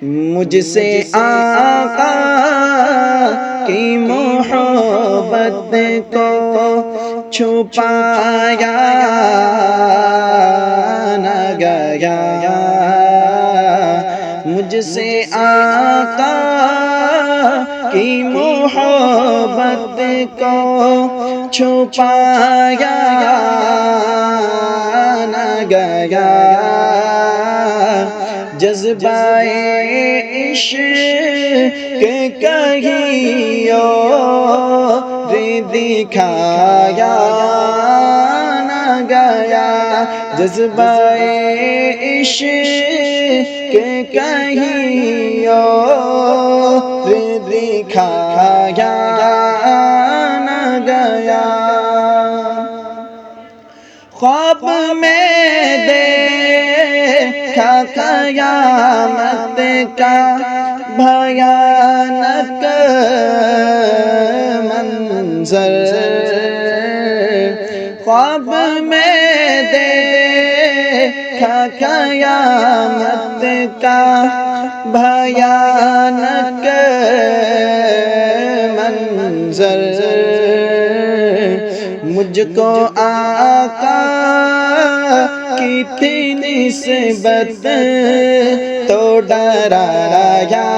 مجھ سے آقا کی محبت کو چھپایا نہ گیا، مجھ سے آقا کی محبت کو چھپایا نہ گیا، جذبہ عشق کہیں اور دکھایا نہ گیا، جذبہ عشق کہیں اور دکھایا نہ گیا، خواب میں دیکھا قیامت کا بھیانک منظر، خواب میں دیکھا قیامت کا بھیانک منظر، مجھ کو آقا کی تھی نسبت تو ڈرایا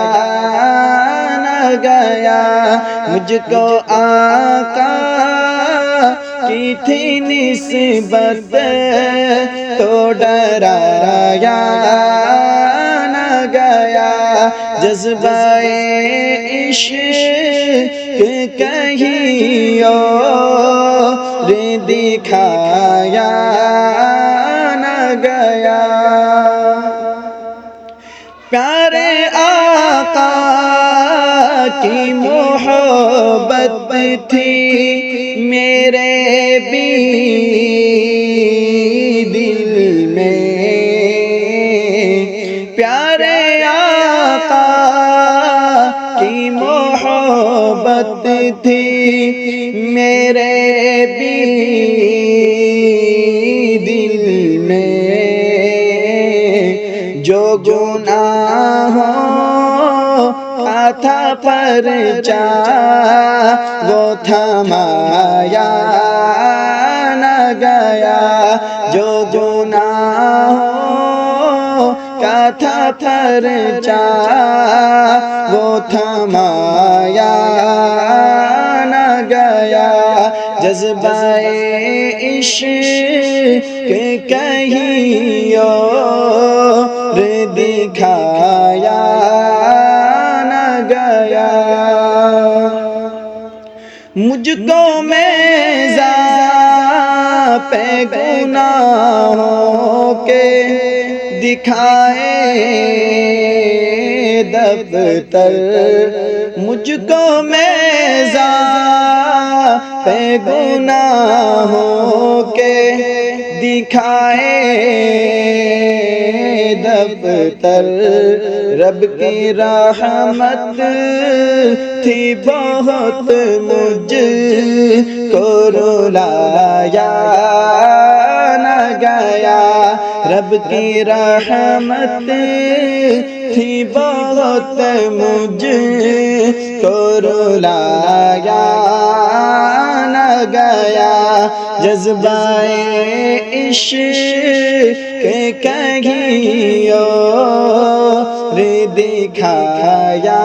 نہ گیا، مجھ کو آقا کی تھی نسبت تو ڈرایا نہ گیا، جذبہ عشق کہیں اور دکھایا نہ گیا، پیارے آقا کی محبت تھی میرے بھی دل میں، پیارے آقا کی محبت تھی میرے بھی دل میں، جو گناہوں کا تھا پرچہ وہ تھمایا نہ گیا، جو گناہوں کا تھا پرچہ وہ تھمایا نہ گیا، جذبہ عشق کہیں اور دکھایا نہ گیا، مجھ کو میزاں پہ گناہوں کے دکھائے دفتر، مجھ کو میزاں پہ گناہوں کے دکھائے دفتر، رب کی رحمت تھی بہت مجھ کو رلایا نہ گیا، رب کی رحمت تھی بہت مجھ کو رلایا نہ گیا، جذبہ عشق کہیں اور دکھایا